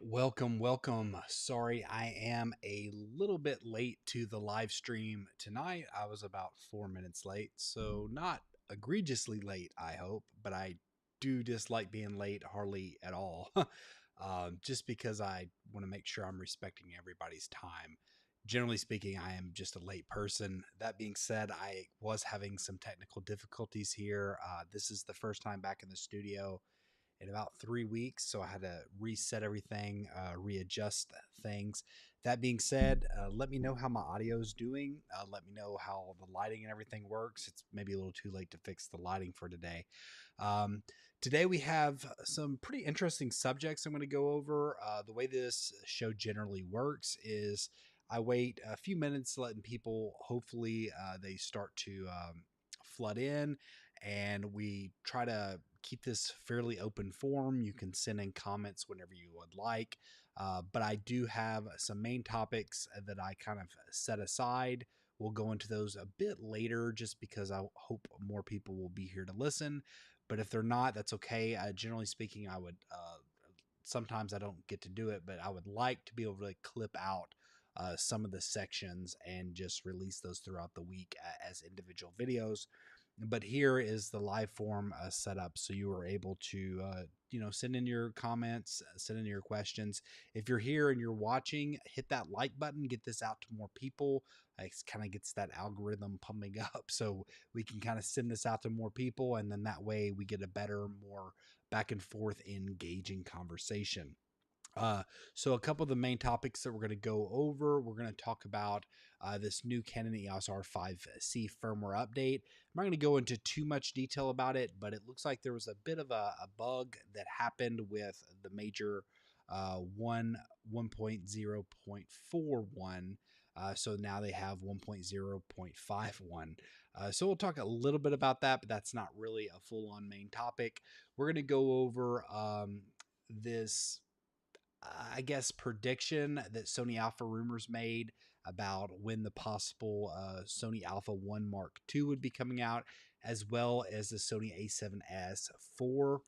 Welcome, welcome. Sorry, I am a little bit late to the live stream tonight. I was about 4 minutes late, so not egregiously late, I hope, but I do dislike being late hardly at all. Just because I want to make sure I'm respecting everybody's time. Generally speaking, I am just a late person. That being said, I was having some technical difficulties here. This is the first time back in the studio in about 3 weeks. So I had to reset everything, readjust things. That being said, let me know how my audio is doing. Let me know how the lighting and everything works. It's maybe a little too late to fix the lighting for today. Um, Today we have some pretty interesting subjects I'm going to go over. The way this show generally works is I wait a few minutes, letting people hopefully they start to flood in, and we try to keep this fairly open form. You can send in comments whenever you would like, but I do have some main topics that I kind of set aside. We'll go into those a bit later just because I hope more people will be here to listen. But if they're not, that's okay. Generally speaking, I would sometimes I don't get to do it, but I would like to be able to clip out some of the sections and just release those throughout the week as individual videos. But here is the live form setup, so you are able to send in your comments, send in your questions. If you're here and you're watching, hit that like button, get this out to more people. It kind of gets that algorithm pumping up, so we can kind of send this out to more people, and then that way we get a better, more back and forth engaging conversation. Uh, so a couple of the main topics that we're going to go over, we're going to talk about this new Canon EOS R5C firmware update. I'm not going to go into too much detail about it, but it looks like there was a bit of a bug that happened with the major 1.0.41. So now they have 1.0.51. So we'll talk a little bit about that, but that's not really a full-on main topic. We're going to go over this I guess, prediction that Sony Alpha Rumors made about when the possible Sony Alpha 1 Mark II would be coming out, as well as the Sony A7S IV.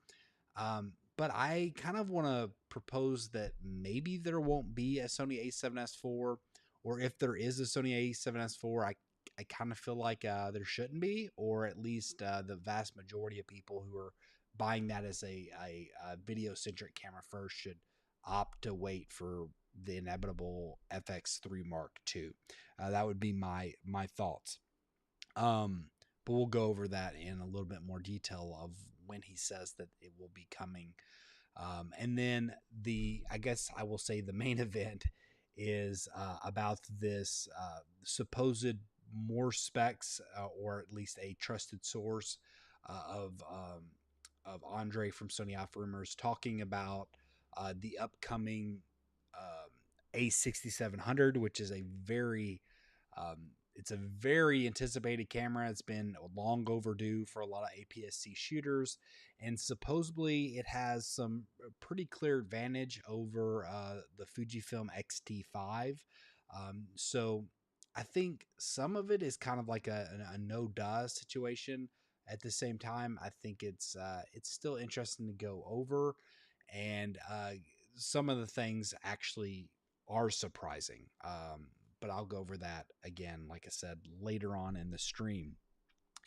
But I kind of want to propose that maybe there won't be a Sony A7S IV, or if there is a Sony A7S IV, I kind of feel like there shouldn't be, or at least the vast majority of people who are buying that as a video centric camera first should opt to wait for the inevitable FX3 Mark II. That would be my thoughts. But we'll go over that in a little bit more detail of when he says that it will be coming. And then I guess I will say the main event is about this supposed more specs, or at least a trusted source of Andre from Sony Alpha Rumors talking about the upcoming A6700, which is a very it's a very anticipated camera. It's been long overdue for a lot of APS-C shooters, and supposedly it has some pretty clear advantage over the Fujifilm X-T5. So I think some of it is kind of like a no-duh situation. At the same time, I think it's still interesting to go over, and some of the things actually are surprising. But I'll go over that again, like I said, later on in the stream.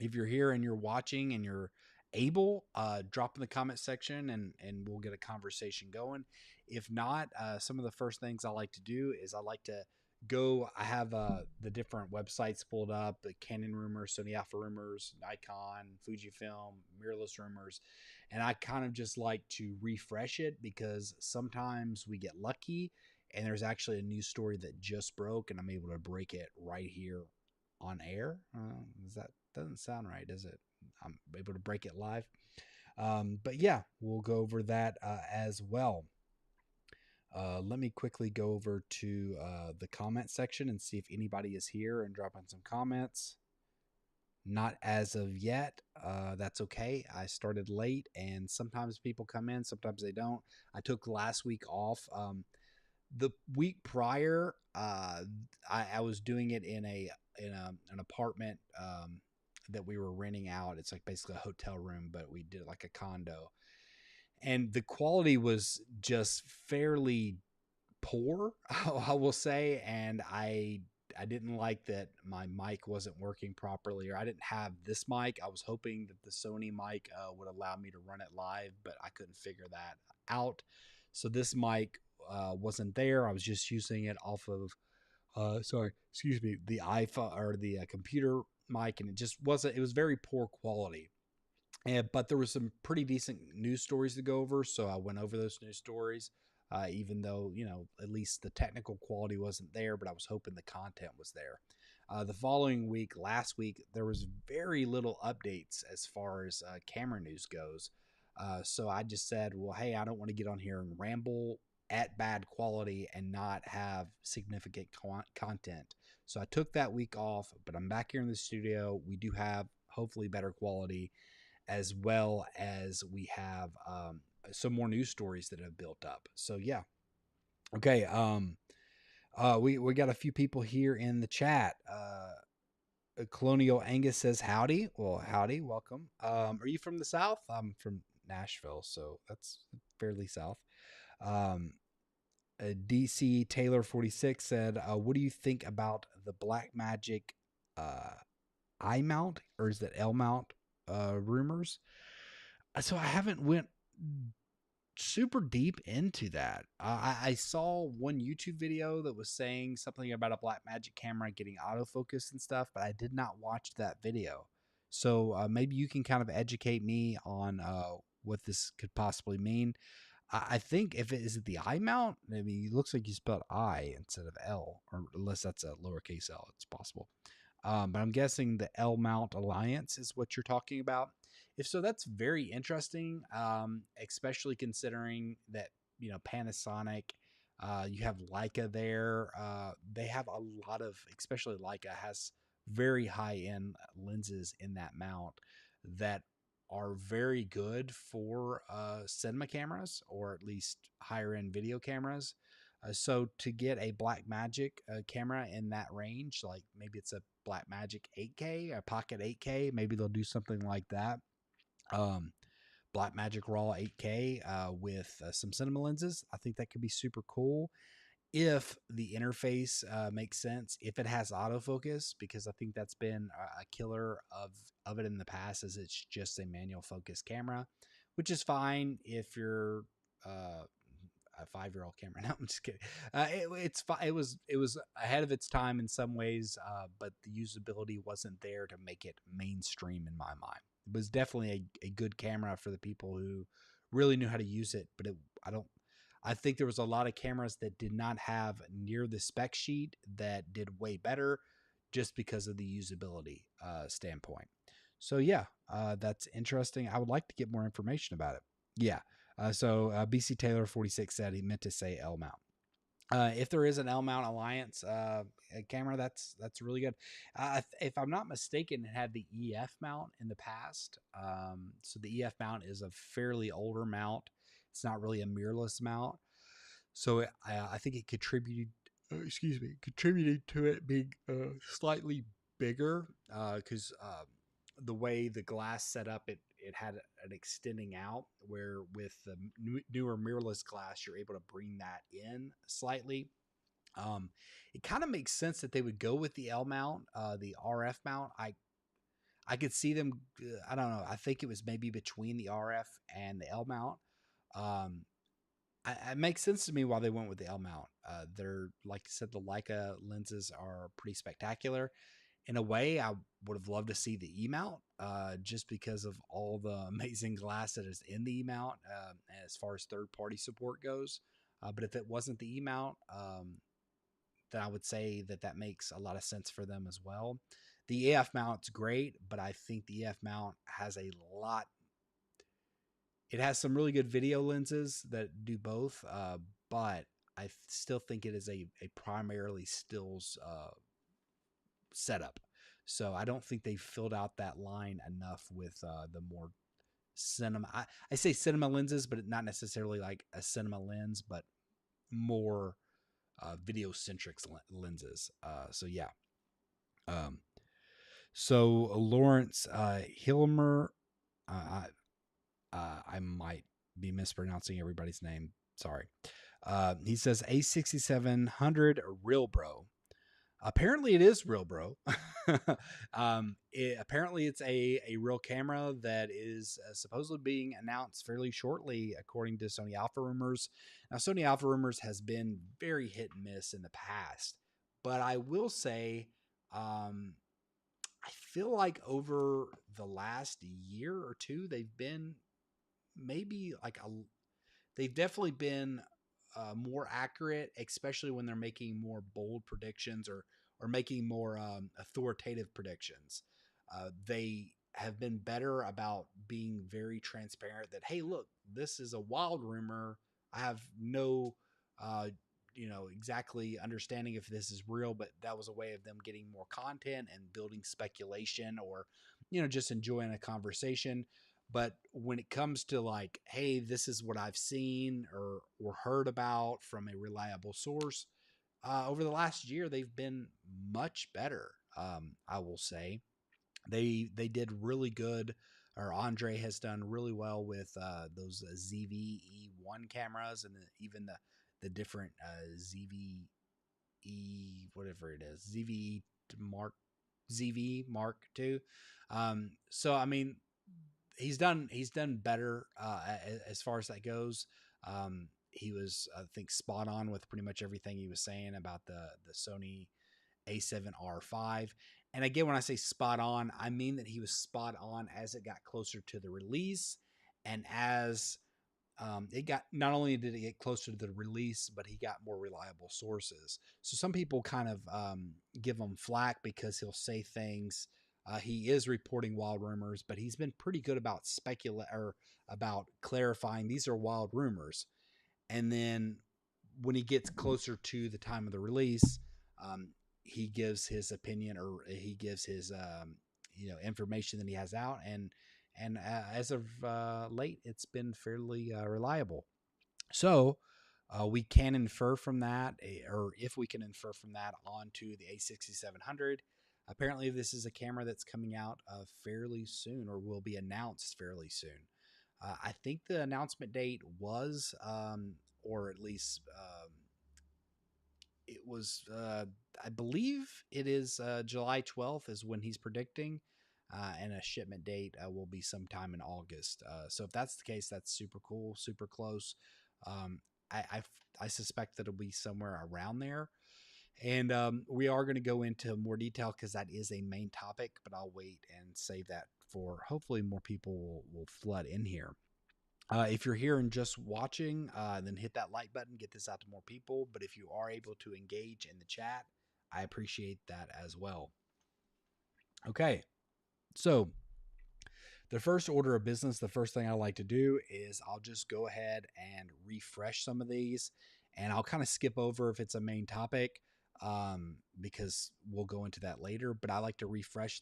If you're here and you're watching and you're able, drop in the comment section and we'll get a conversation going. If not, some of the first things I like to do is I like to I have the different websites pulled up: the Canon Rumors, Sony Alpha Rumors, Nikon, Fujifilm, Mirrorless Rumors, and I kind of just like to refresh it because sometimes we get lucky and there's actually a news story that just broke and I'm able to break it right here on air. That doesn't sound right, does it? I'm able to break it live. But yeah, we'll go over that as well. Let me quickly go over to the comment section and see if anybody is here and drop in some comments. Not as of yet. That's okay. I started late, and sometimes people come in, sometimes they don't. I took last week off. The week prior, I was doing it in an apartment that we were renting out. It's like basically a hotel room, but we did it like a condo, and the quality was just fairly poor, I will say, and I didn't like that my mic wasn't working properly, or I didn't have this mic. I was hoping that the Sony mic would allow me to run it live, but I couldn't figure that out. So this mic wasn't there. I was just using it off of the iPhone or the computer mic, and it just wasn't. It was very poor quality. But there was some pretty decent news stories to go over, so I went over those news stories. Even though, at least the technical quality wasn't there, but I was hoping the content was there. The following week, last week, there was very little updates as far as camera news goes. So I just said, well, hey, I don't want to get on here and ramble at bad quality and not have significant content. So I took that week off, but I'm back here in the studio. We do have hopefully better quality, as well as we have some more news stories that have built up. So yeah. Okay. We got a few people here in the chat. Colonial Angus says howdy. Well, howdy, welcome. Are you from the South? I'm from Nashville, so that's fairly south. DC Taylor 46 said, what do you think about the Blackmagic I mount, or is that L mount rumors? So I haven't went super deep into that. I saw one YouTube video that was saying something about a Blackmagic camera getting autofocus and stuff, but I did not watch that video. So maybe you can kind of educate me on what this could possibly mean. I think if it is the I mount, I mean, it looks like you spelled I instead of L, or unless that's a lowercase L, it's possible. But I'm guessing the L mount alliance is what you're talking about. If so, that's very interesting, especially considering that, Panasonic, you have Leica there. They have a lot of, especially Leica has very high end lenses in that mount that are very good for cinema cameras, or at least higher end video cameras. So to get a Blackmagic camera in that range, like maybe it's a Blackmagic 8K, a Pocket 8K, maybe they'll do something like that. Blackmagic Raw 8K with some cinema lenses. I think that could be super cool if the interface makes sense, if it has autofocus, because I think that's been a killer of it in the past, as it's just a manual focus camera, which is fine if you're a 5-year-old camera. No, I'm just kidding. It was ahead of its time in some ways, but the usability wasn't there to make it mainstream in my mind. It was definitely a good camera for the people who really knew how to use it, but I think there was a lot of cameras that did not have near the spec sheet that did way better, just because of the usability standpoint. So yeah, that's interesting. I would like to get more information about it. Yeah. So BC Taylor 46 said he meant to say L mount. If there is an L mount alliance camera, that's really good. If I'm not mistaken, it had the EF mount in the past. So the EF mount is a fairly older mount. It's not really a mirrorless mount. So I think it contributed to it being slightly bigger, because the way the glass set up, it had an extending out, where with the newer mirrorless glass, you're able to bring that in slightly. It kind of makes sense that they would go with the L mount, the RF mount. I could see them. I don't know. I think it was maybe between the RF and the L mount. It makes sense to me why they went with the L mount. They're, like I said, the Leica lenses are pretty spectacular. In a way, I would have loved to see the E mount, just because of all the amazing glass that is in the E mount, as far as third party support goes. But if it wasn't the E mount, then I would say that makes a lot of sense for them as well. The EF mount's great, but I think the EF mount has a lot. It has some really good video lenses that do both, but I still think it is a primarily stills setup. So I don't think they filled out that line enough with the more cinema. I say cinema lenses, but not necessarily like a cinema lens, but more video centric lenses. So yeah. So Lawrence Hilmer, I might be mispronouncing everybody's name. Sorry. He says A6700 real bro. Apparently it is real, bro. Apparently it's a real camera that is supposedly being announced fairly shortly, according to Sony Alpha Rumors. Now, Sony Alpha Rumors has been very hit and miss in the past, but I will say, I feel like over the last year or two, they've been maybe like a they've definitely been more accurate, especially when they're making more bold predictions or making more authoritative predictions. They have been better about being very transparent. That hey, look, this is a wild rumor. I have no, uh, exactly understanding if this is real, but that was a way of them getting more content and building speculation, or just enjoying a conversation. But when it comes to like, hey, this is what I've seen or heard about from a reliable source, over the last year they've been much better. I will say they did really good, or Andre has done really well with those ZVE1 cameras, and even the different ZVE, whatever it is, Mark ZV Mark II. So I mean, he's done better as far as that goes. He was, I think, spot on with pretty much everything he was saying about the Sony A7R5. And again, when I say spot on, I mean that he was spot on as it got closer to the release, and as it got, not only did it get closer to the release, but he got more reliable sources. So some people kind of give him flack because he'll say things. He is reporting wild rumors, but he's been pretty good about about clarifying these are wild rumors. And then when he gets closer to the time of the release, um, he gives his opinion, or he gives his information that he has out, and as of late, it's been fairly reliable. So we can infer from that, or if we can infer from that, onto the A6700. Apparently, this is a camera that's coming out fairly soon, or will be announced fairly soon. I think the announcement date was, or at least it was, I believe it is July 12th is when he's predicting, and a shipment date will be sometime in August. So if that's the case, that's super cool, super close. Um, I suspect that it'll be somewhere around there. And we are going to go into more detail because that is a main topic, but I'll wait and save that for hopefully more people will flood in here. If you're here and just watching, then hit that like button, get this out to more people. But if you are able to engage in the chat, I appreciate that as well. Okay, so the first order of business, the first thing I like to do is I'll just go ahead and refresh some of these, and I'll kind of skip over if it's a main topic, because we'll go into that later. But I like to refresh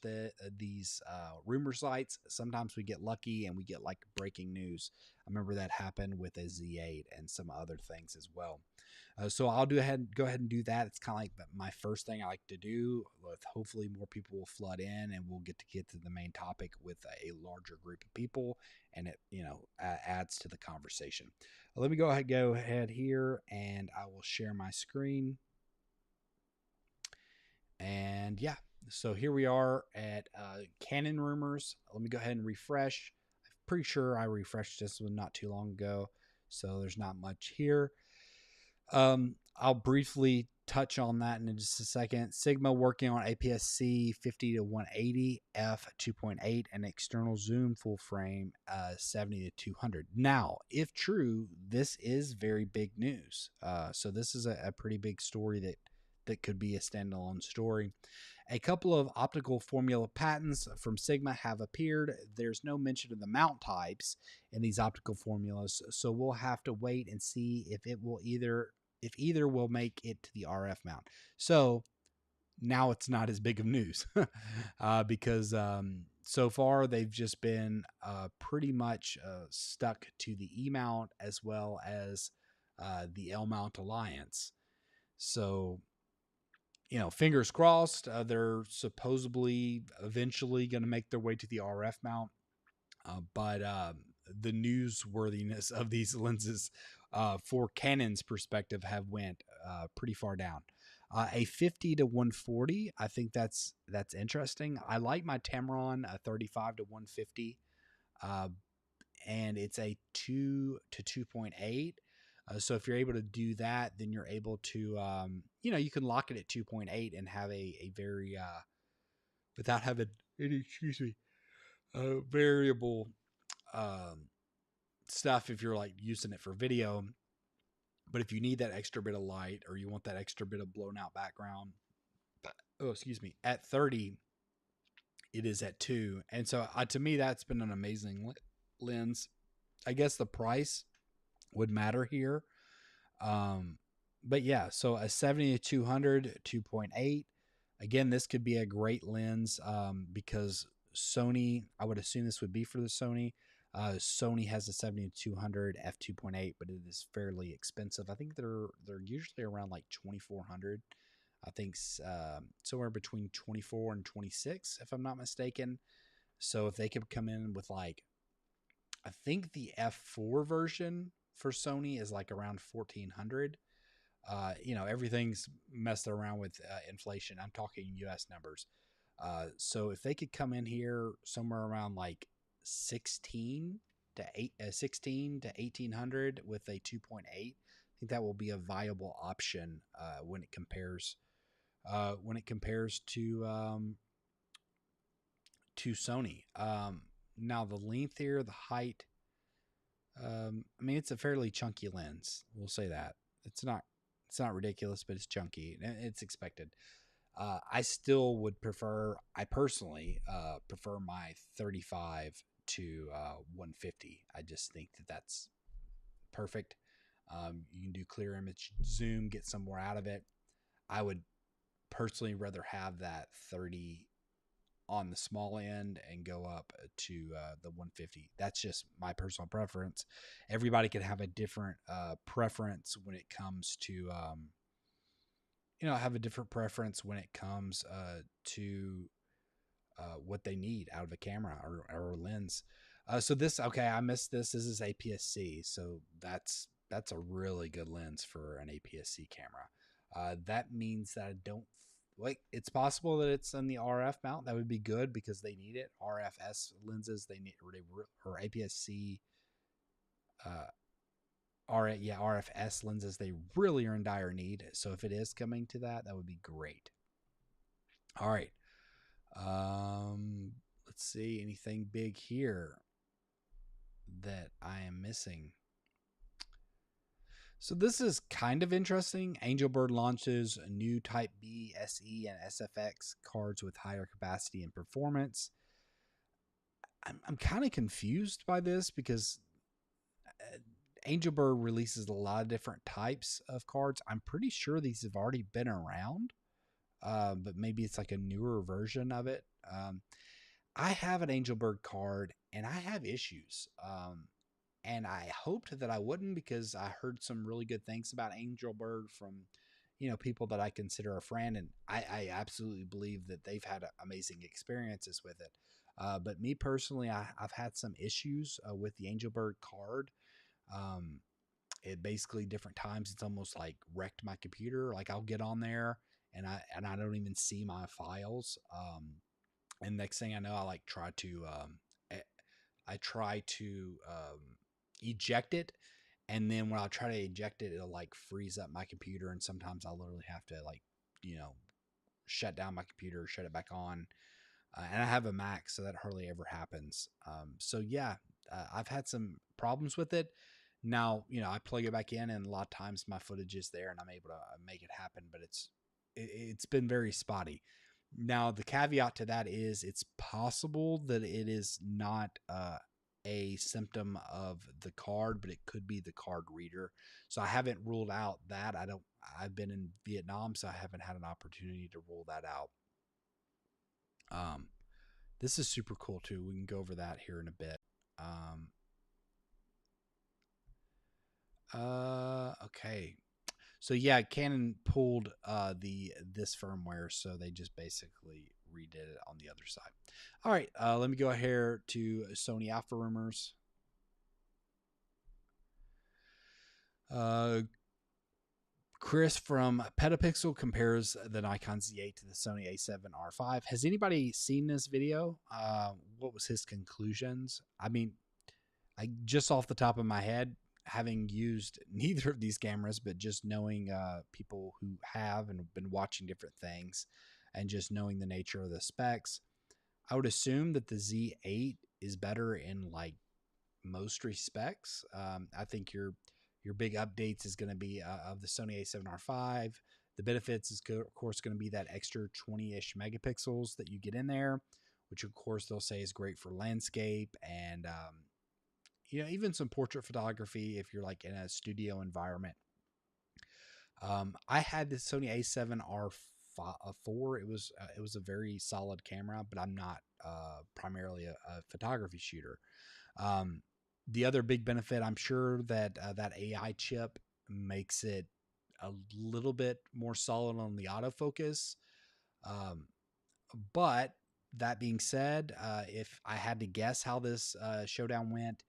these rumor sites. Sometimes we get lucky and we get like breaking news. I remember that happened with a Z8 and some other things as well. So I'll go ahead and do that. It's kind of like my first thing I like to do. With hopefully more people will flood in, and we'll get to the main topic with a larger group of people, and it adds to the conversation. Let me go ahead here, and I will share my screen. And yeah, so here we are at Canon rumors. Let me go ahead and refresh. I'm pretty sure I refreshed this one not too long ago, so there's not much here. I'll briefly touch on that in just a second. Sigma working on APS-C 50 to 180 f 2.8 and external zoom full frame 70 to 200. Now, if true, this is very big news. So this is a pretty big story that could be a standalone story. A couple of optical formula patents from Sigma have appeared. There's no mention of the mount types in these optical formulas, so we'll have to wait and see if either will make it to the RF mount. So now it's not as big of news because so far they've just been pretty much stuck to the E mount as well as the L mount alliance. So fingers crossed, they're supposedly eventually going to make their way to the RF mount. But the newsworthiness of these lenses for Canon's perspective, have went pretty far down. A 50 to 140, I think that's interesting. I like my Tamron, a 35 to 150, uh, and it's a 2 to 2.8. So if you're able to do that, then you're able to, you can lock it at 2.8 and have a very, without having any, excuse me, variable stuff if you're like using it for video. But if you need that extra bit of light or you want that extra bit of blown out background, at 30, it is at 2. And so to me, that's been an amazing lens. I guess the price would matter here. But yeah, so a 70-200 2.8. Again, this could be a great lens because Sony, I would assume this would be for the Sony. Sony has a 70-200 f2.8, but it is fairly expensive. I think they're usually around like 2,400. I think somewhere between 24 and 26, if I'm not mistaken. So if they could come in with like, I think the F4 version for Sony is like around 1,400. Everything's messed around with inflation. I'm talking US numbers. So if they could come in here somewhere around like 16 to 1,800 with a 2.8, I think that will be a viable option when it compares to Sony. Now the length here, the height. It's a fairly chunky lens. We'll say that it's not ridiculous, but it's chunky. It's expected. I still would prefer. I personally prefer my 35 to 150. I just think that's perfect. You can do clear image zoom, get some more out of it. I would personally rather have that 30 on the small end and go up to the 150. That's just my personal preference. Everybody can have a different preference when it comes to have a different preference when it comes to what they need out of a camera or a lens. So this, okay, I missed this. This is APS-C, so that's a really good lens for an APS-C camera. That means that I don't like. It's possible that it's in the RF mount. That would be good because they need it. RFS lenses they need, or APS-C. RFS lenses they really are in dire need. So if it is coming to that, that would be great. All right. Let's see, anything big here that I am missing. So this is kind of interesting. Angelbird launches a new Type B, SE, and SFX cards with higher capacity and performance. I'm kind of confused by this because Angelbird releases a lot of different types of cards. I'm pretty sure these have already been around, but maybe it's like a newer version of it. I have an Angelbird card and I have issues. And I hoped that I wouldn't because I heard some really good things about Angelbird from, people that I consider a friend. And I absolutely believe that they've had amazing experiences with it. But me personally, I've had some issues with the Angelbird card. It basically different times, it's almost like wrecked my computer. Like I'll get on there and I don't even see my files. And next thing I know, I try to eject it, and then when I try to eject it, it'll like freeze up my computer, and sometimes I literally have to shut down my computer, shut it back on. And I have a Mac, so that hardly ever happens. So yeah, I've had some problems with it. Now, I plug it back in, and a lot of times my footage is there, and I'm able to make it happen. But it's been very spotty. Now, the caveat to that is it's possible that it is not a symptom of the card, but it could be the card reader. So I haven't ruled out that. I've been in Vietnam, so I haven't had an opportunity to rule that out. This is super cool too. We can go over that here in a bit. Okay. So yeah, Canon pulled this firmware, so they just basically redid it on the other side. All right, let me go here to Sony Alpha rumors. Uh, Chris from Petapixel compares the Nikon Z8 to the Sony A7R5. Has anybody seen this video? What was his conclusions? I mean, I just off the top of my head, having used neither of these cameras, but just knowing people who have and have been watching different things, and just knowing the nature of the specs, I would assume that the Z8 is better in like most respects. I think your big updates is going to be of the Sony A7R5. The benefits is of course going to be that extra 20-ish megapixels that you get in there, which of course they'll say is great for landscape and even some portrait photography if you're like in a studio environment. I had the Sony A7R4. It was a very solid camera, but I'm not primarily a photography shooter. Um, the other big benefit, I'm sure that that AI chip makes it a little bit more solid on the autofocus. Um, but that being said, if I had to guess how this showdown went,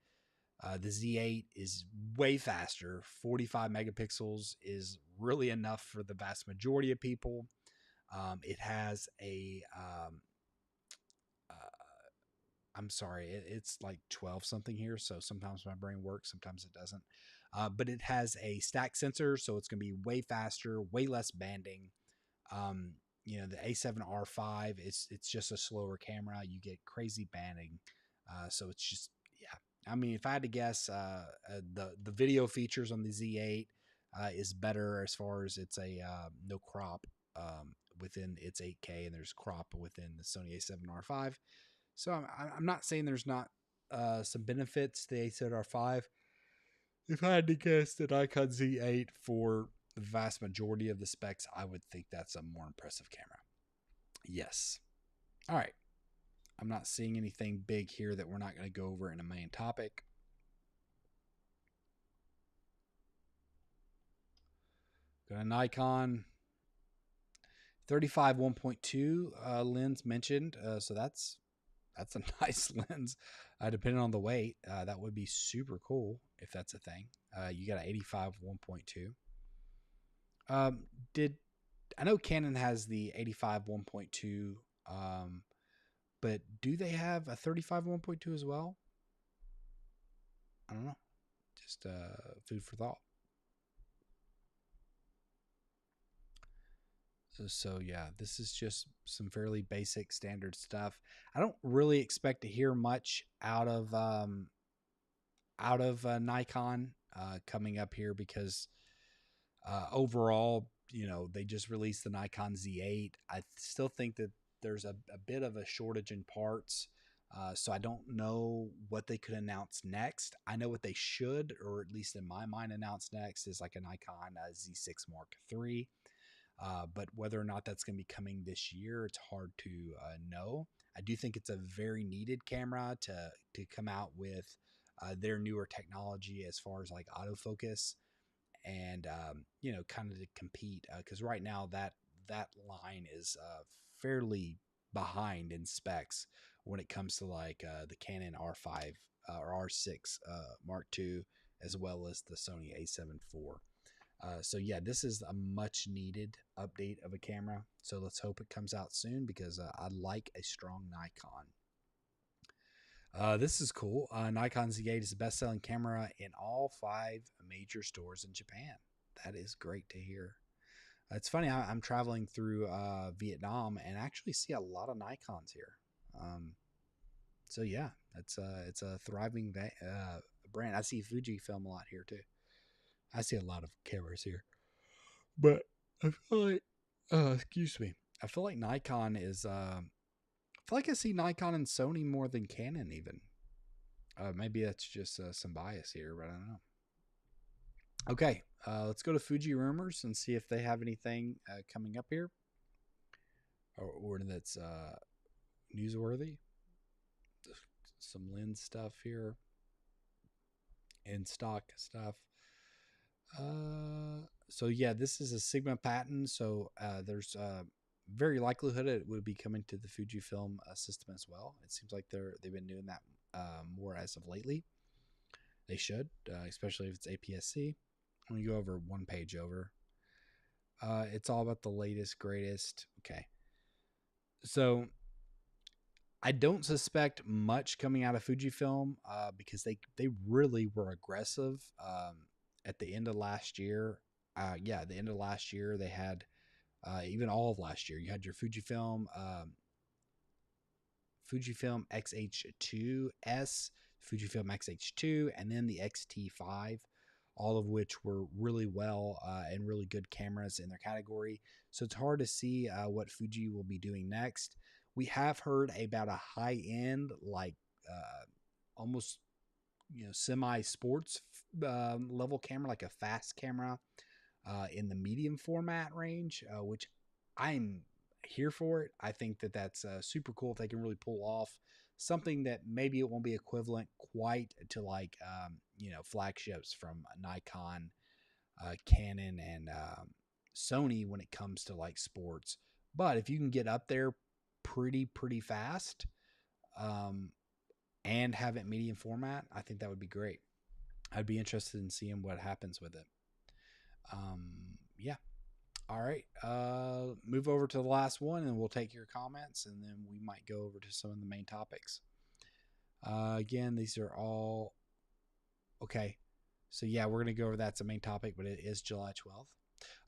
the Z8 is way faster. 45 megapixels is really enough for the vast majority of people. It has a I'm sorry, it's like 12 something here. So sometimes my brain works, sometimes it doesn't. But it has a stack sensor, so it's going to be way faster, way less banding. Um, the A7R5, it's just a slower camera. You get crazy banding, so it's just yeah. I mean, if I had to guess, the video features on the Z8 is better as far as it's a no crop within its 8K, and there's crop within the Sony A7R5. So I'm not saying there's not some benefits to the A7R5. If I had to guess the Nikon Z8 for the vast majority of the specs, I would think that's a more impressive camera. Yes. All right. I'm not seeing anything big here that we're not going to go over in a main topic. Got a Nikon 35 1.2 lens mentioned. So that's a nice lens. Depending on the weight, that would be super cool if that's a thing. You got an 85 1.2. Did I know Canon has the 85 1.2, but do they have a 35 1.2 as well? I don't know. Just food for thought. So yeah, this is just some fairly basic standard stuff. I don't really expect to hear much out of Nikon coming up here because overall, they just released the Nikon Z8. I still think that there's a bit of a shortage in parts. So I don't know what they could announce next. I know what they should, or at least in my mind, announce next is like a Nikon Z6 Mark III. But whether or not that's going to be coming this year, it's hard to know. I do think it's a very needed camera to come out with their newer technology as far as like autofocus and kind of to compete because right now that line is fairly behind in specs when it comes to like the Canon R5 or R6 Mark II as well as the Sony A7 IV. So yeah, this is a much needed update of a camera. So let's hope it comes out soon because I like a strong Nikon. This is cool. Nikon Z8 is the best-selling camera in all 5 major stores in Japan. That is great to hear. It's funny. I'm traveling through Vietnam and actually see a lot of Nikons here. So yeah, it's a thriving brand. I see Fuji film a lot here too. I see a lot of cameras here, but I feel like, excuse me, I feel like Nikon is. I feel like I see Nikon and Sony more than Canon even. Maybe that's just some bias here, but I don't know. Okay, let's go to Fuji rumors and see if they have anything coming up here or that's newsworthy. Some lens stuff here, in stock stuff. So yeah, this is a Sigma patent, so there's very likelihood it would be coming to the Fujifilm system as well. It seems like they've been doing that more as of lately. They should, especially if it's APS-C. Let me go over one page over. It's all about the latest, greatest. Okay. So I don't suspect much coming out of Fujifilm because they really were aggressive at the end of last year. The end of last year, they had even all of last year. You had your Fujifilm X-H2S, Fujifilm X-H2, and then the X-T5, all of which were really well and really good cameras in their category. So it's hard to see what Fuji will be doing next. We have heard about a high-end, like almost semi-sports level camera, like a fast camera in the medium format range, which I'm here for it. I think that that's super cool if they can really pull off something that maybe it won't be equivalent quite to like flagships from Nikon, Canon, and Sony when it comes to like sports. But if you can get up there pretty fast um, and have it medium format, I think that would be great. I'd be interested in seeing what happens with it. Yeah. All right. Move over to the last one and we'll take your comments and then we might go over to some of the main topics. Again, these are all okay. So yeah, we're going to go over that's the main topic, but it is July 12th.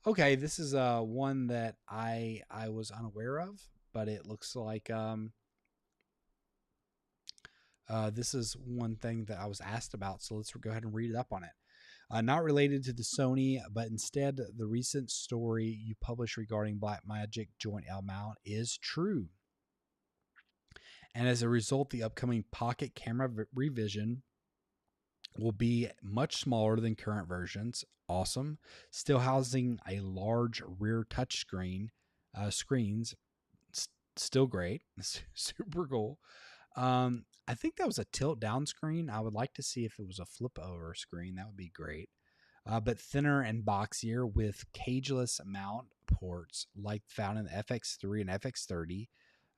Okay, this is one that I was unaware of, but it looks like this is one thing that I was asked about, so let's go ahead and read it up on it. Not related to the Sony, but instead the recent story you published regarding Blackmagic joint L mount is true. And as a result, the upcoming Pocket camera revision will be much smaller than current versions. Awesome. Still housing a large rear touchscreen screens. Still great. Super cool. I think that was a tilt down screen. I would like to see if it was a flip over screen. That would be great. But thinner and boxier with cageless mount ports like found in the FX3 and FX30,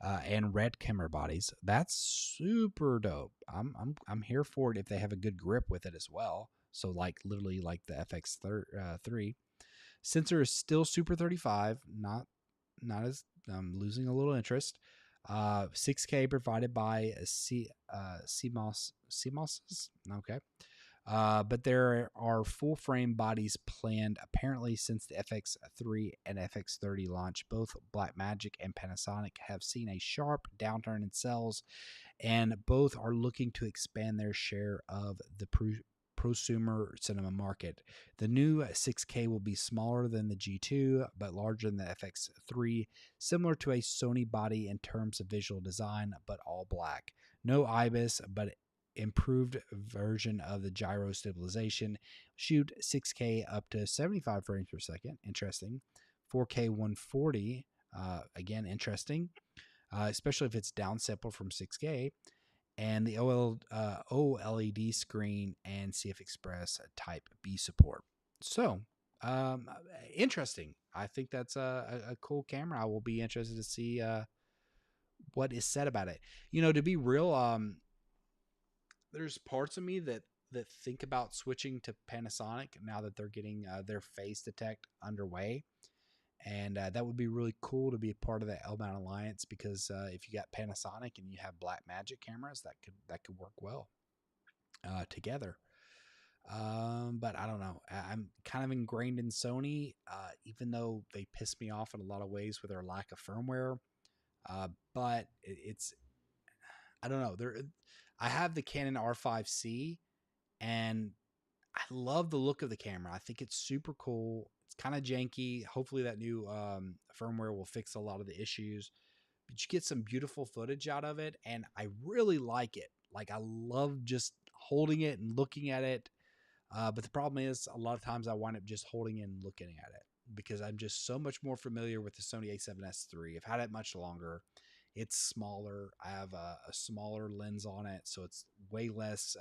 and red camera bodies. That's super dope. I'm here for it if they have a good grip with it as well. So like literally like the FX3. Sensor is still Super 35, not as losing a little interest. 6K provided by CMOSs. Okay. But there are full frame bodies planned apparently since the FX3 and FX30 launch. Both Blackmagic and Panasonic have seen a sharp downturn in sales, and both are looking to expand their share of the prosumer cinema market. The new 6K will be smaller than the G2, but larger than the FX3, similar to a Sony body in terms of visual design, but all black. No IBIS, but improved version of the gyro stabilization. Shoot 6K up to 75 frames per second. Interesting. 4K 140. Again, interesting. Especially if it's downsampled from 6K. And the OLED screen and CF Express Type B support. So, interesting. I think that's a cool camera. I will be interested to see what is said about it. To be real, there's parts of me that think about switching to Panasonic now that they're getting their Phase Detect underway. And that would be really cool to be a part of the L-Mount Alliance because if you got Panasonic and you have Blackmagic cameras, that could work well together. But I don't know. I'm kind of ingrained in Sony, even though they piss me off in a lot of ways with their lack of firmware. But it's I don't know. I have the Canon R5C, and I love the look of the camera. I think it's super cool. It's kind of janky. Hopefully that new firmware will fix a lot of the issues. But you get some beautiful footage out of it, and I really like it. Like, I love just holding it and looking at it. But the problem is, a lot of times I wind up just holding it and looking at it because I'm just so much more familiar with the Sony A7S III. I've had it much longer. It's smaller. I have a smaller lens on it, so it's way less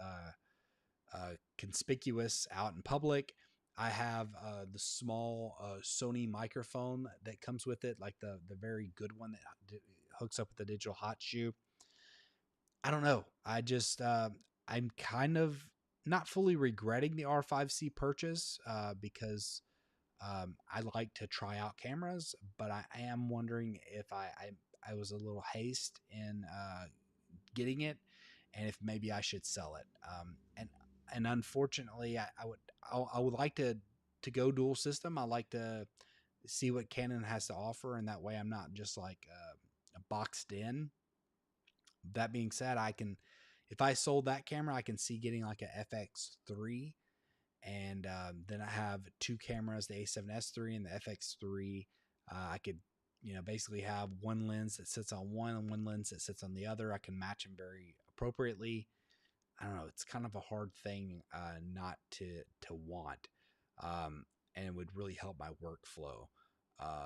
conspicuous out in public. I have the small Sony microphone that comes with it, like the very good one that hooks up with the digital hot shoe. I don't know. I'm kind of not fully regretting the R5C purchase because I like to try out cameras, but I am wondering if I was a little haste in getting it, and if maybe I should sell it. And unfortunately, I would like to go dual system. I like to see what Canon has to offer, and that way I'm not just like boxed in. That being said, I can, if I sold that camera, I can see getting like a FX3, and then I have two cameras, the A7S III and the FX3. I could, basically have one lens that sits on one and one lens that sits on the other. I can match them very appropriately. I don't know. It's kind of a hard thing not to want, and it would really help my workflow.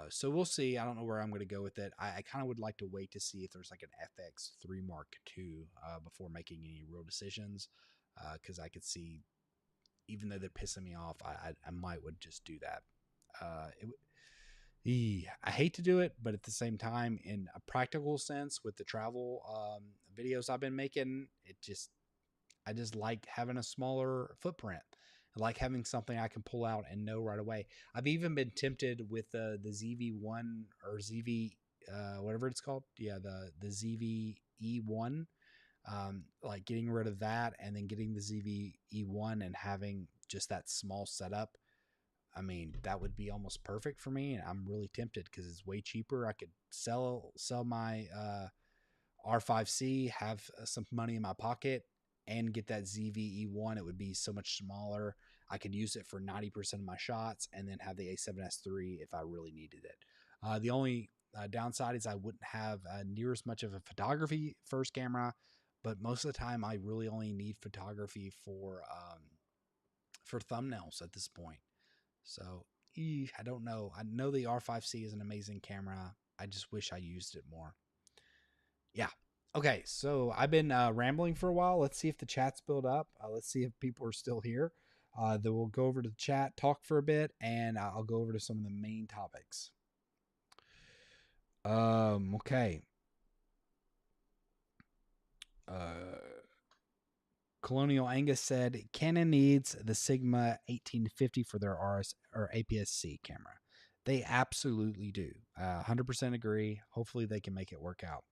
So we'll see. I don't know where I'm going to go with it. I kind of would like to wait to see if there's like an FX3 Mark II before making any real decisions, because I could see, even though they're pissing me off, I might would just do that. I hate to do it, but at the same time, in a practical sense, with the travel videos I've been making, I just like having a smaller footprint. I like having something I can pull out and know right away. I've even been tempted with the ZV1 or ZV, whatever it's called. Yeah, the ZV-E1, like getting rid of that and then getting the ZV-E1 and having just that small setup. I mean, that would be almost perfect for me. And I'm really tempted because it's way cheaper. I could sell my R5C, have some money in my pocket, and get that ZV-E1. It would be so much smaller. I could use it for 90% of my shots, and then have the A7S III if I really needed it. The only downside is I wouldn't have near as much of a photography first camera, but most of the time I really only need photography for thumbnails at this point. So I don't know. I know the R5C is an amazing camera. I just wish I used it more. Yeah. Okay, so I've been rambling for a while. Let's see if the chat's built up. Let's see if people are still here. Then we'll go over to the chat, talk for a bit, and I'll go over to some of the main topics. Okay. Colonial Angus said Canon needs the Sigma 1850 for their RS or APS-C camera. They absolutely do. 100% agree. Hopefully they can make it work out.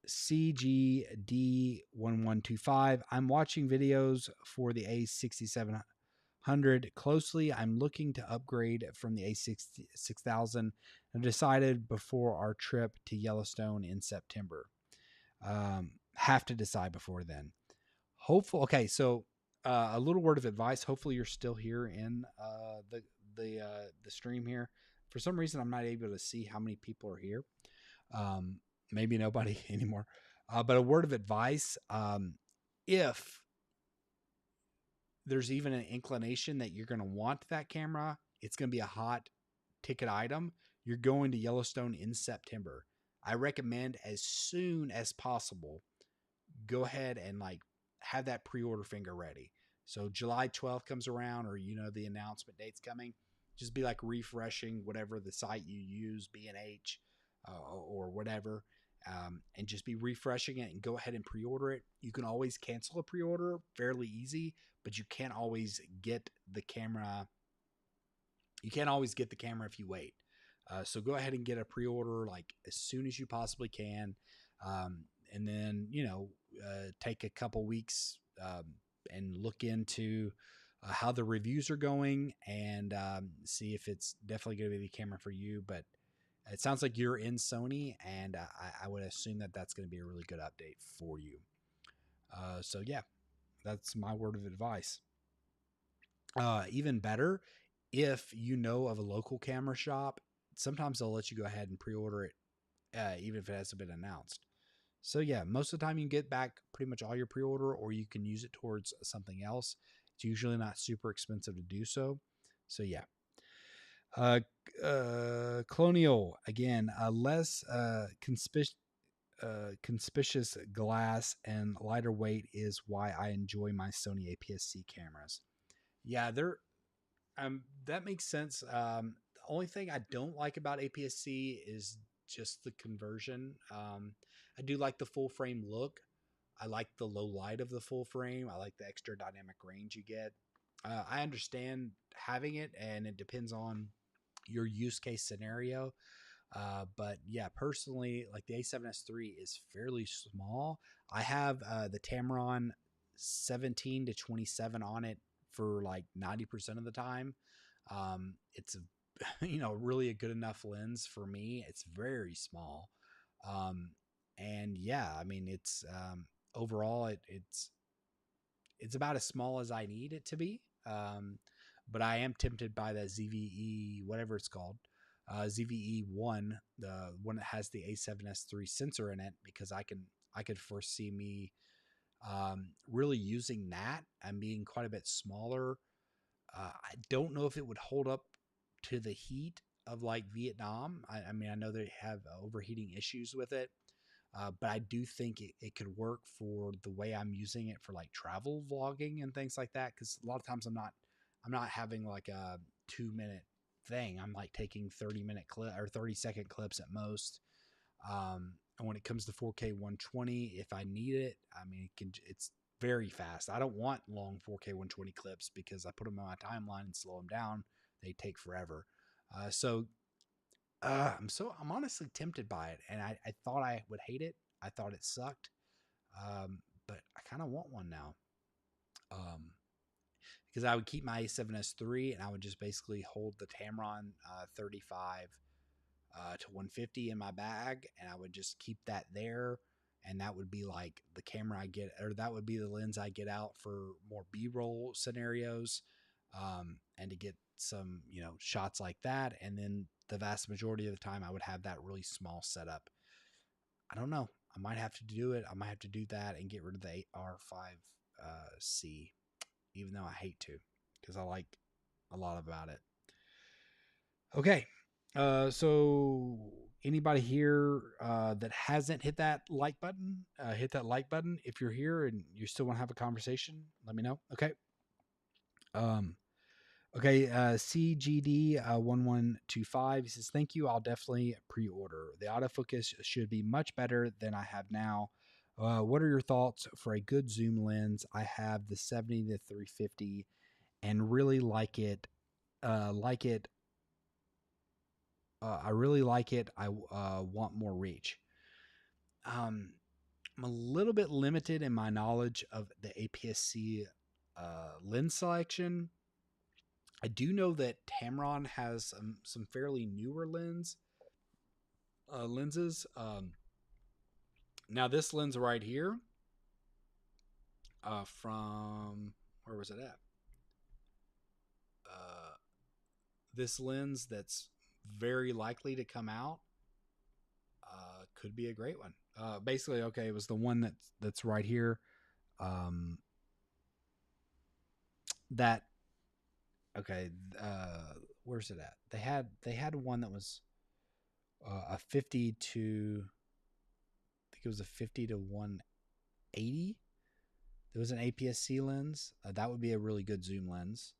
CGD1125. I'm watching videos for the A6700 closely. I'm looking to upgrade from the A6000 and decided before our trip to Yellowstone in September. Have to decide before then. Hopefully, okay. So a little word of advice. Hopefully, you're still here in the stream here. For some reason, I'm not able to see how many people are here. Maybe nobody anymore. But a word of advice: if there's even an inclination that you're going to want that camera, it's going to be a hot ticket item. You're going to Yellowstone in September. I recommend as soon as possible, go ahead and like have that pre-order finger ready. So July 12th comes around, or the announcement date's coming, just be like refreshing whatever the site you use, B&H or whatever, and just be refreshing it and go ahead and pre-order it. You can always cancel a pre-order fairly easy, but you can't always get the camera. You can't always get the camera if you wait. So go ahead and get a pre-order like as soon as you possibly can. And then, take a couple weeks and look into how the reviews are going and see if it's definitely going to be the camera for you. But it sounds like you're in Sony, and I would assume that that's going to be a really good update for you. So, yeah, that's my word of advice. Even better, if you know of a local camera shop, sometimes they'll let you go ahead and pre-order it, even if it hasn't been announced. So yeah, most of the time you can get back pretty much all your pre-order, or you can use it towards something else. It's usually not super expensive to do so. So yeah. Colonial again, less conspicuous glass and lighter weight is why I enjoy my Sony APS-C cameras. Yeah, that makes sense. The only thing I don't like about APS-C is just the conversion. I do like the full frame look. I like the low light of the full frame. I like the extra dynamic range you get. I understand having it, and it depends on your use case scenario. But yeah, personally, like the A7S III is fairly small. I have the Tamron 17 to 27 on it for like 90% of the time. It's a, really a good enough lens for me. It's very small. Um, and yeah, I mean, it's overall it's about as small as I need it to be. But I am tempted by that ZVE, whatever it's called, ZVE one, the one that has the A7S III sensor in it, because I could foresee me really using that and being quite a bit smaller. I don't know if it would hold up to the heat of like Vietnam. I mean, I know they have overheating issues with it, but I do think it could work for the way I'm using it for like travel vlogging and things like that. Because a lot of times I'm not having like a 2 minute thing. I'm like taking 30-minute clip or 30-second clips at most. And when it comes to 4K 120, if I need it, I mean, it's very fast. I don't want long 4K 120 clips because I put them on my timeline and slow them down. They take forever. So I'm honestly tempted by it, and I thought I would hate it. I thought it sucked, but I kind of want one now. Because I would keep my A7S III, and I would just basically hold the Tamron 35 to 150 in my bag, and I would just keep that there. And that would be like the camera I get, or that would be the lens I get out for more B-roll scenarios, and to get some, shots like that. And then the vast majority of the time, I would have that really small setup. I don't know. I might have to do it. I might have to do that and get rid of the R5C, even though I hate to, because I like a lot about it. Okay. So anybody here that hasn't hit that like button, hit that like button. If you're here and you still want to have a conversation, let me know. Okay. Okay. CGD 1125. He says, thank you. I'll definitely pre-order. The autofocus should be much better than I have now. What are your thoughts for a good zoom lens? I have the 70 to 350 and really like it. I really like it. I want more reach. I'm a little bit limited in my knowledge of the APS-C lens selection. I do know that Tamron has some fairly newer lenses. Now this lens right here, from where was it at? This lens that's very likely to come out could be a great one. Basically, okay, it was the one that's right here. That okay. Where's it at? They had one that was a 50 to, I think it was a 50 to 180. There was an APS-C lens. That would be a really good zoom lens.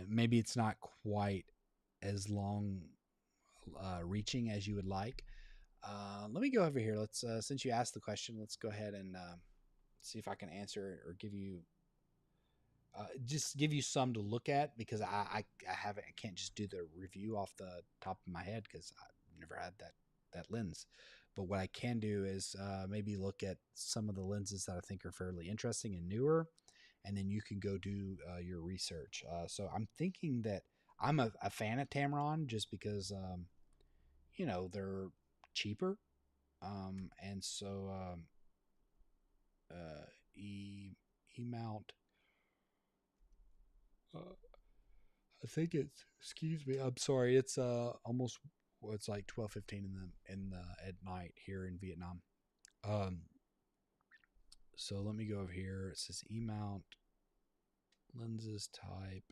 Maybe it's not quite as long reaching as you would like. Let me go over here. Let's since you asked the question, let's go ahead and see if I can answer it or give you just give you some to look at, because I can't just do the review off the top of my head because I've never had that lens. But what I can do is maybe look at some of the lenses that I think are fairly interesting and newer, and then you can go do your research. So I'm thinking that I'm a fan of Tamron just because they're cheaper, and so E mount. I think it's, excuse me, I'm sorry, it's almost, well, it's like 12:15 in the at night here in Vietnam. Um so let me go over here. It says E mount lenses type.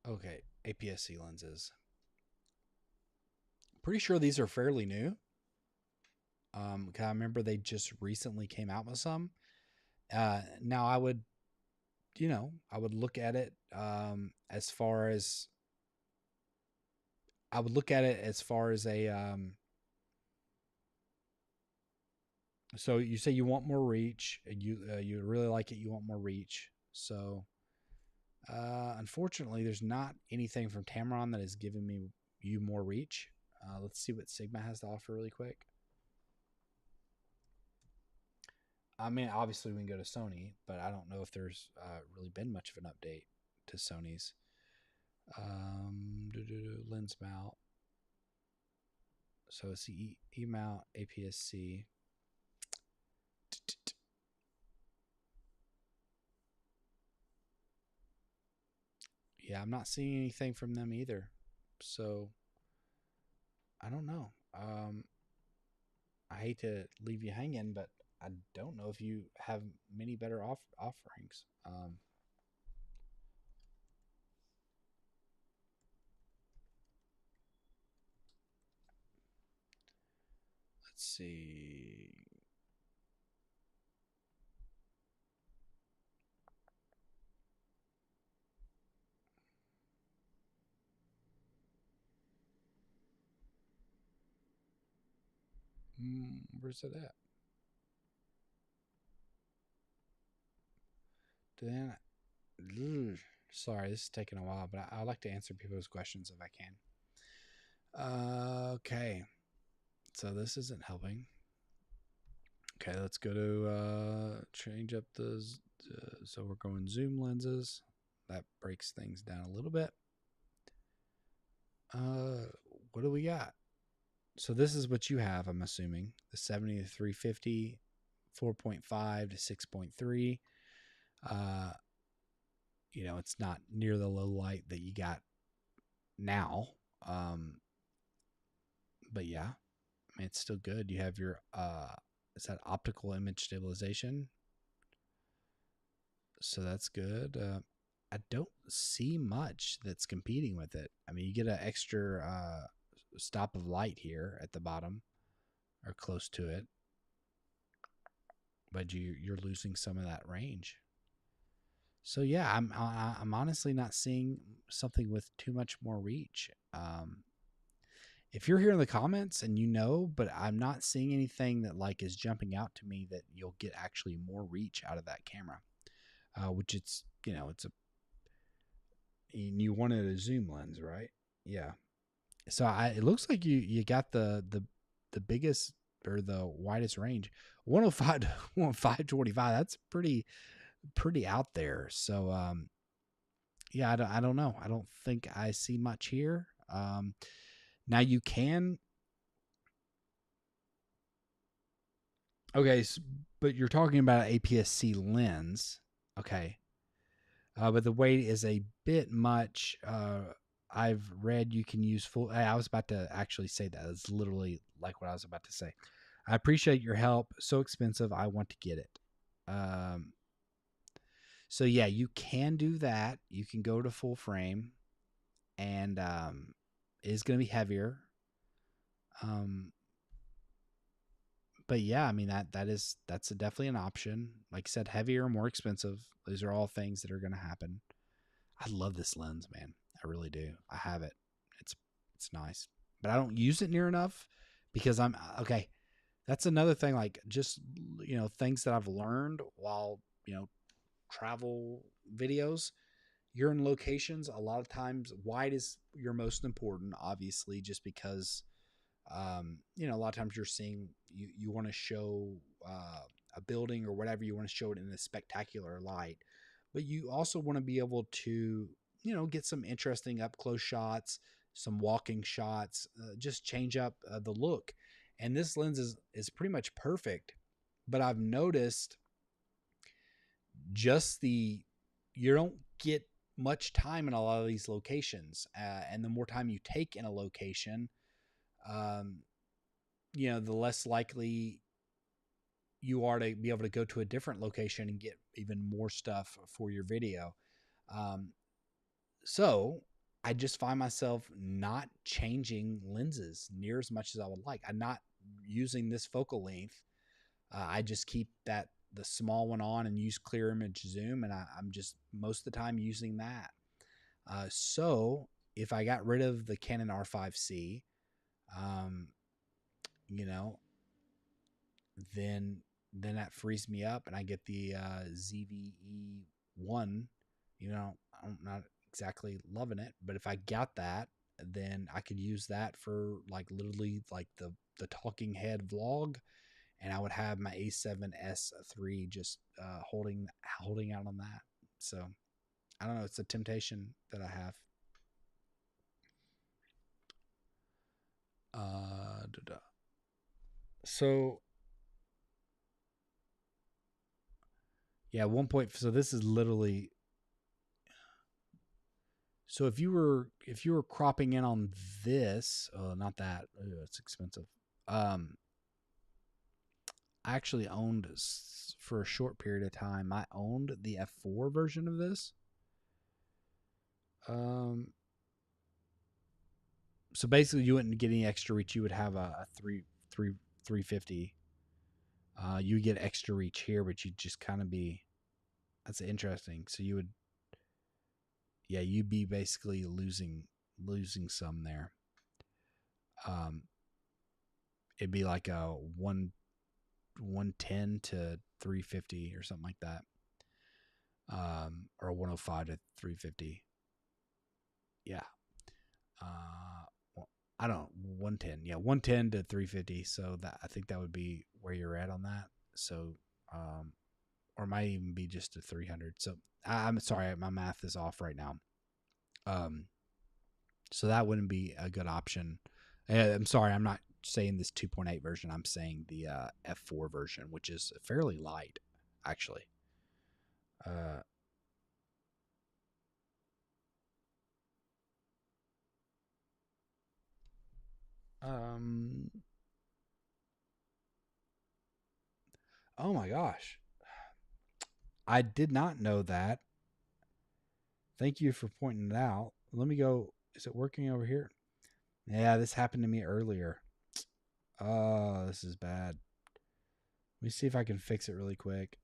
Okay, APS-C lenses. Pretty sure these are fairly new. I remember they just recently came out with some. Now I would, I would look at it as far as I would look at it as far as a so you say you want more reach, you really like it, you want more reach. So unfortunately, there's not anything from Tamron that is giving me you more reach. Let's see what Sigma has to offer really quick. I mean, obviously we can go to Sony, but I don't know if there's really been much of an update to Sony's lens mount. So it's the E mount APS-C. Yeah, I'm not seeing anything from them either. So I don't know. I hate to leave you hanging, but I don't know if you have many better offerings. Let's see. Where's it at? Then, sorry, this is taking a while, but I like to answer people's questions if I can. Okay, so this isn't helping. Okay, let's go to change up the. So we're going zoom lenses. That breaks things down a little bit. What do we got? So this is what you have, I'm assuming. The 70 to 350, 4.5 to 6.3. You know, it's not near the low light that you got now. But yeah, I mean, it's still good. You have your, is that optical image stabilization? So that's good. I don't see much that's competing with it. I mean, you get an extra stop of light here at the bottom or close to it, but you're losing some of that range. So yeah, I'm honestly not seeing something with too much more reach. If you're here in the comments and you know, but I'm not seeing anything that like is jumping out to me that you'll get actually more reach out of that camera, which it's, you know, it's a, you wanted a zoom lens, right? Yeah. So it looks like you got the biggest or the widest range, 105 to 525. That's pretty out there. So yeah, I don't know. I don't think I see much here. Now you can. Okay, but you're talking about an APS-C lens. Okay. But the weight is a bit much. I've read you can use full. I was about to actually say that. It's literally like what I was about to say. I appreciate your help. So expensive. I want to get it. So yeah, you can do that. You can go to full frame, and it is going to be heavier. But yeah, I mean that's definitely an option. Like I said, heavier, more expensive. These are all things that are going to happen. I love this lens, man. I really do. I have it. It's nice, but I don't use it near enough because I'm okay. That's another thing. Like just things that I've learned while travel videos. You're in locations. A lot of times, wide is your most important, obviously, just because a lot of times you're seeing you want to show a building or whatever, you want to show it in a spectacular light, but you also want to be able to get some interesting up close shots, some walking shots, just change up the look. And this lens is pretty much perfect. But I've noticed just you don't get much time in a lot of these locations, and the more time you take in a location, um, the less likely you are to be able to go to a different location and get even more stuff for your video. So I just find myself not changing lenses near as much as I would like. I'm not using this focal length. I just keep the small one on and use clear image zoom, and I'm just most of the time using that. So if I got rid of the Canon R5C, you know, then that frees me up, and I get the ZVE1. You know, I'm not exactly loving it, but if I got that, then I could use that for like literally like the talking head vlog, and I would have my A7S III just holding out on that. So I don't know. It's a temptation that I have. So yeah, one point. So this is literally. So if you were cropping in on this, not that, it's expensive. I actually owned for a short period of time. I owned the F4 version of this. So basically, you wouldn't get any extra reach. You would have a 350. You get extra reach here, but you'd just kind of be. That's interesting. So you would, yeah, you'd be basically losing some there. It'd be like a 110 to 350 or something like that. Or 105 to 350. Yeah. Well, I don't know, 110. Yeah, 110 to 350. So that, I think that would be where you're at on that. So, or it might even be just a 300. So I'm sorry, my math is off right now. So that wouldn't be a good option. I'm sorry, I'm not saying this 2.8 version. I'm saying the F4 version, which is fairly light, actually. Oh my gosh. I did not know that. Thank you for pointing it out. Let me go. Is it working over here? Yeah, this happened to me earlier. Oh, this is bad. Let me see if I can fix it really quick.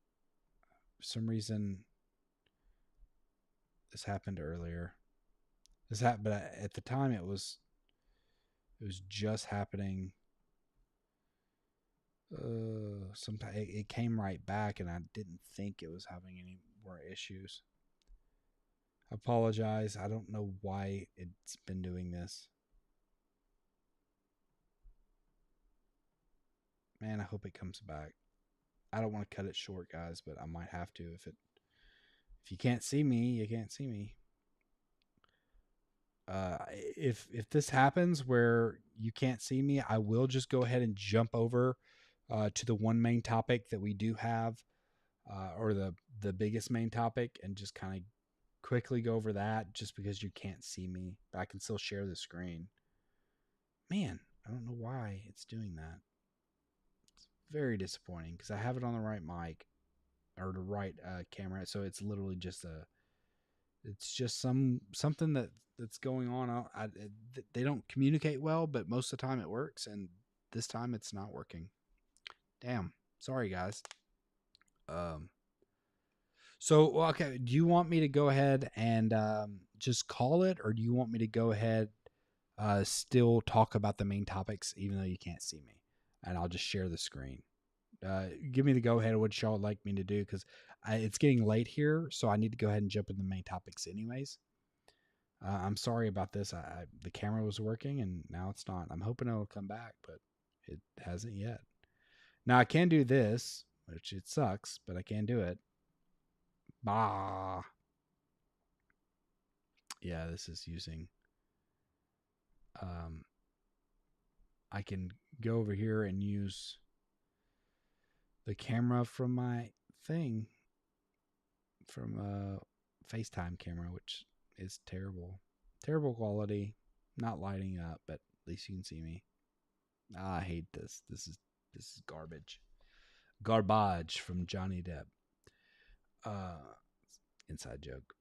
For some reason, this happened earlier. This happened, but at the time it was just happening. Sometimes it came right back, and I didn't think it was having any more issues. I apologize. I don't know why it's been doing this. Man, I hope it comes back. I don't want to cut it short, guys, but I might have to. If you can't see me, you can't see me. If this happens where you can't see me, I will just go ahead and jump over to the one main topic that we do have, or the biggest main topic, and just kind of quickly go over that, just because you can't see me, but I can still share the screen. Man, I don't know why it's doing that. It's very disappointing because I have it on the right mic or the right camera, so it's literally just something that's going on. They don't communicate well, but most of the time it works, and this time it's not working. Damn, sorry guys. So okay, do you want me to go ahead and just call it, or do you want me to go ahead still talk about the main topics even though you can't see me, and I'll just share the screen? Give me the go ahead. What y'all like me to do, because it's getting late here, so I need to go ahead and jump into the main topics anyways. I'm sorry about this. The camera was working and now it's not. I'm hoping it'll come back, but it hasn't yet. Now I can do this, which it sucks, but I can do it. Bah. Yeah, this is using. I can go over here and use the camera from my thing, from a FaceTime camera, which is terrible quality, not lighting up, but at least you can see me. I hate this. This is garbage from Johnny Depp. Inside joke.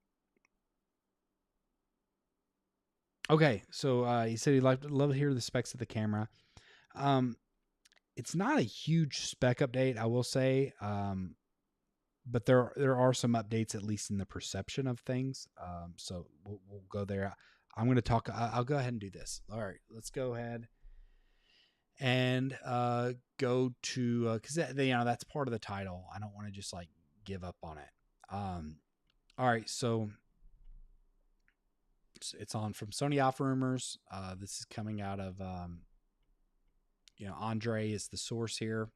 Okay, so he said he'd love to hear the specs of the camera. It's not a huge spec update, I will say, but there are some updates, at least in the perception of things. So we'll go there. I'm going to talk. I'll go ahead and do this. All right, let's go ahead and go to because that's part of the title. I don't want to just like give up on it. All right, so it's on from Sony Alpha Rumors. This is coming out of Andre is the source here.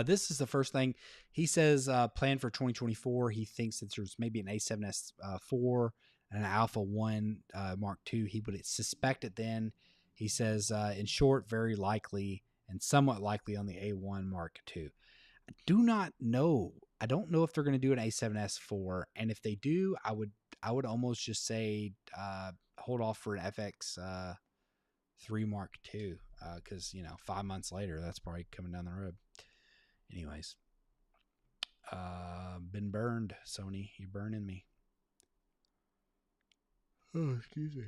This is the first thing he says. Plan for 2024. He thinks that there's maybe an A7S IV and an Alpha 1 Mark II. He would suspect it then. He says, in short, very likely and somewhat likely on the A1 Mark II. I do not know. I don't know if they're going to do an A7S IV, and if they do, I would almost just say hold off for an FX 3 Mark II because 5 months later, that's probably coming down the road. Anyways, been burned, Sony. You're burning me. Oh, excuse me.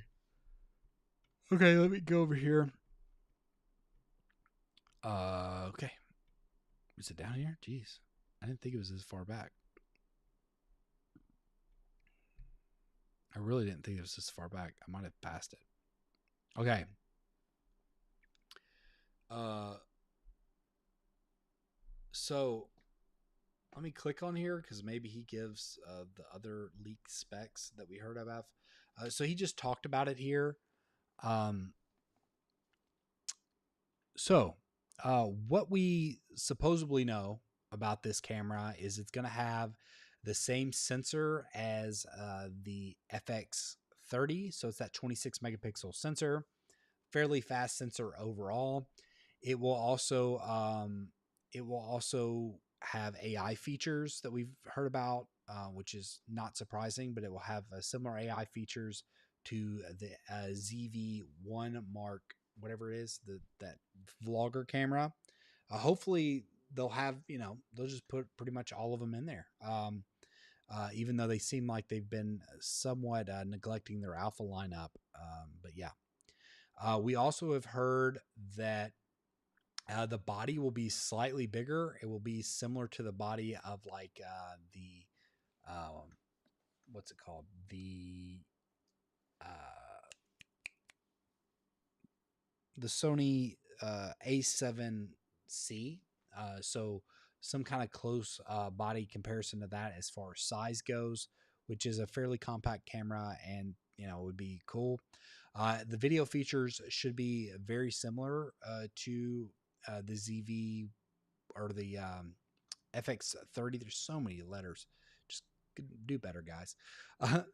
Okay, let me go over here. Okay. Is it down here? Jeez. I didn't think it was this far back. I really didn't think it was this far back. I might have passed it. Okay. So let me click on here because maybe he gives the other leaked specs that we heard about. So he just talked about it here. So what we supposedly know about this camera is it's going to have the same sensor as the FX30. So it's that 26 megapixel sensor, fairly fast sensor overall. It will also have AI features that we've heard about, which is not surprising, but it will have similar AI features to the ZV-1 Mark, whatever it is, that vlogger camera. Hopefully they'll have, they'll just put pretty much all of them in there. Even though they seem like they've been somewhat neglecting their alpha lineup. But yeah. We also have heard that the body will be slightly bigger. It will be similar to the body of like what's it called? The Sony A7C. So some kind of close body comparison to that as far as size goes, which is a fairly compact camera and would be cool. The video features should be very similar to the ZV or the FX30. There's so many letters. Just do better, guys.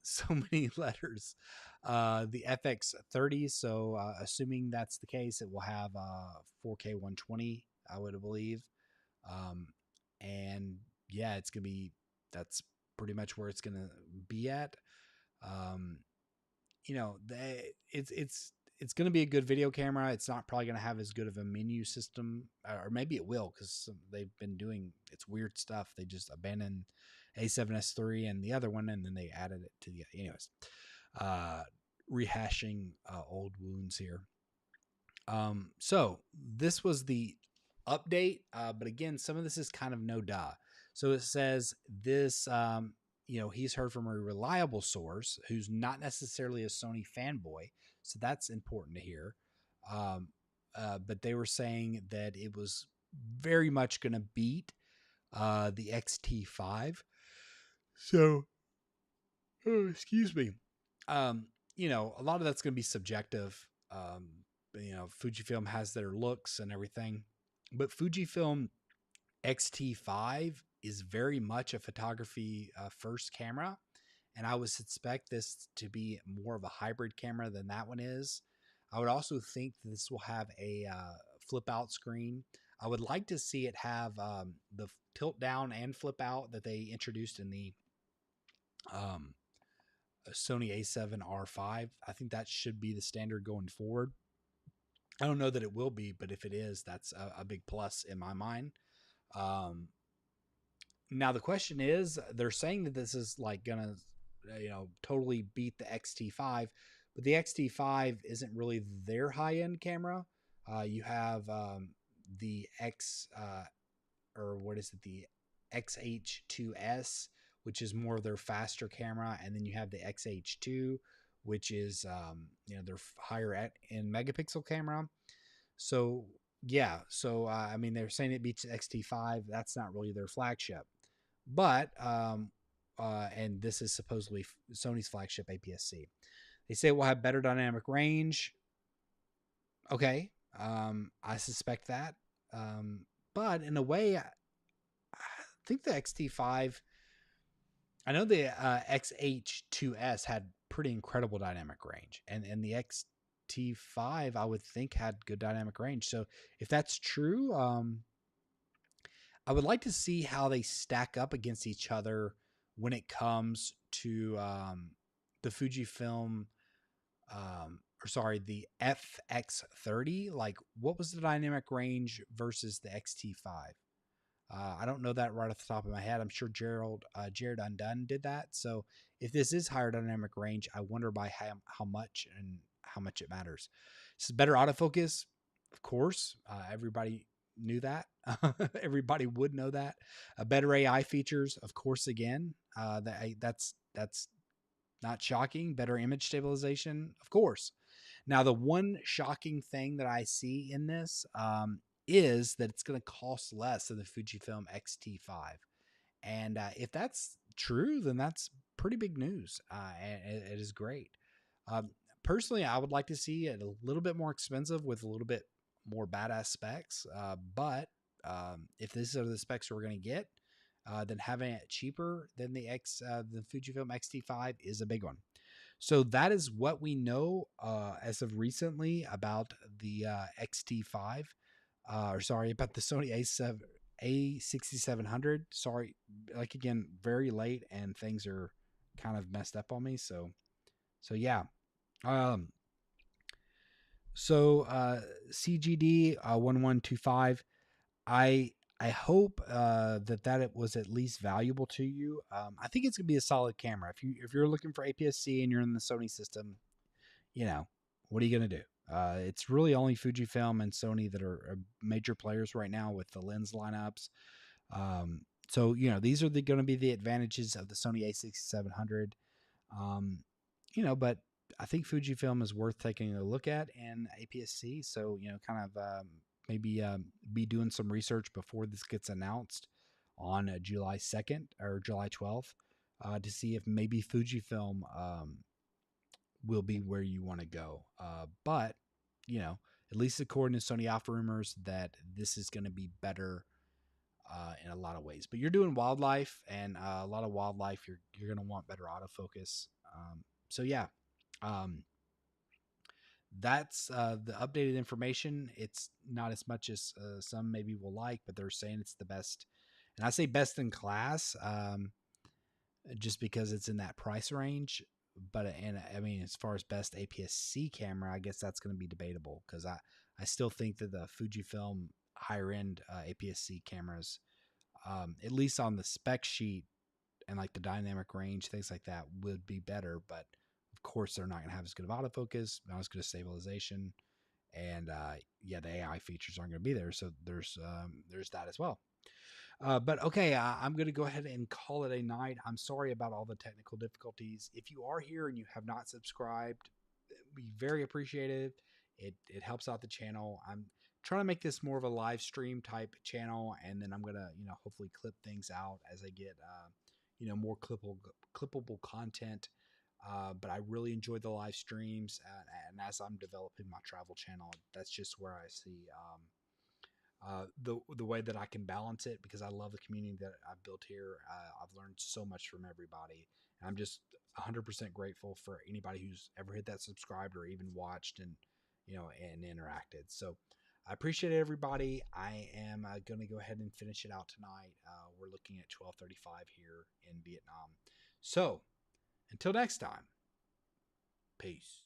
So many letters. The FX30. So assuming that's the case, it will have 4K 120, I would believe. And yeah, it's going to be, that's pretty much where it's going to be at. It's going to be a good video camera. It's not probably going to have as good of a menu system, or maybe it will, because they've been doing it's weird stuff. They just abandoned A7S III and the other one, and then they added it to the anyways. Rehashing old wounds here. So this was the update, but again, some of this is kind of no duh. So it says this. He's heard from a reliable source who's not necessarily a Sony fanboy. So that's important to hear. But they were saying that it was very much going to beat the XT5. So, excuse me. A lot of that's going to be subjective. Fujifilm has their looks and everything. But Fujifilm XT5 is very much a photography first camera, and I would suspect this to be more of a hybrid camera than that one is. I would also think this will have a flip out screen. I would like to see it have the tilt down and flip out that they introduced in the Sony A7R5. I think that should be the standard going forward. I don't know that it will be, but if it is, that's a big plus in my mind. Now the question is, they're saying that this is like gonna, totally beat the XT5, but the XT5 isn't really their high end camera. You have the the XH2S, which is more of their faster camera, and then you have the XH2, which is they're higher in megapixel camera. So yeah, so I mean they're saying it beats XT5. That's not really their flagship, but and this is supposedly Sony's flagship APS-C. They say it will have better dynamic range. Okay, I suspect that, but in a way, I think the XT5. I know the XH2S had pretty incredible dynamic range, and the XT5 I would think had good dynamic range. So if that's true, I would like to see how they stack up against each other when it comes to the Fujifilm, the FX30. Like, what was the dynamic range versus the XT5? I don't know that right off the top of my head. I'm sure Jared Undone did that. So if this is higher dynamic range, I wonder by how much and how much it matters. This is better autofocus, of course. Everybody knew that. Everybody would know that. Better AI features, of course. Again, that's not shocking. Better image stabilization, of course. Now, the one shocking thing that I see in this is that it's going to cost less than the Fujifilm X-T5. And if that's true, then that's pretty big news. And it is great. Um, Personally, I would like to see it a little bit more expensive with a little bit more badass specs. But if these are the specs we're going to get, then having it cheaper than the Fujifilm X-T5 is a big one. So that is what we know as of recently about the XT5, about the Sony A6700. Sorry, like again, very late and things are kind of messed up on me. So yeah. CGD 1125. I hope that it was at least valuable to you. I think it's gonna be a solid camera. If you're looking for APS-C and you're in the Sony system, what are you gonna do? It's really only Fujifilm and Sony that are major players right now with the lens lineups. So these are going to be the advantages of the Sony A6700. But I think Fujifilm is worth taking a look at in APS-C. So kind of maybe be doing some research before this gets announced on July 2nd or July 12th to see if maybe Fujifilm will be where you want to go. But at least according to Sony Alpha rumors, that this is going to be better in a lot of ways. But you're doing wildlife, and a lot of wildlife, you're going to want better autofocus. So yeah, that's the updated information. It's not as much as some maybe will like, but they're saying it's the best, and I say best in class, just because it's in that price range. But I mean, as far as best APS-C camera, I guess that's going to be debatable, because I still think that the Fujifilm higher end APS-C cameras, at least on the spec sheet and like the dynamic range, things like that, would be better. But of course, they're not going to have as good of autofocus, not as good of stabilization, and the AI features aren't going to be there. So there's that as well. But okay, I'm going to go ahead and call it a night. I'm sorry about all the technical difficulties. If you are here and you have not subscribed, it'd be very appreciated. It helps out the channel. I'm trying to make this more of a live stream type channel, and then I'm going to hopefully clip things out as I get more clippable content. But I really enjoyed the live streams, and as I'm developing my travel channel, that's just where I see the way that I can balance it, because I love the community that I've built here. I've learned so much from everybody. And I'm just 100% grateful for anybody who's ever hit that subscribed or even watched and interacted. So I appreciate everybody. I am going to go ahead and finish it out tonight. We're looking at 12:35 here in Vietnam. So until next time, peace.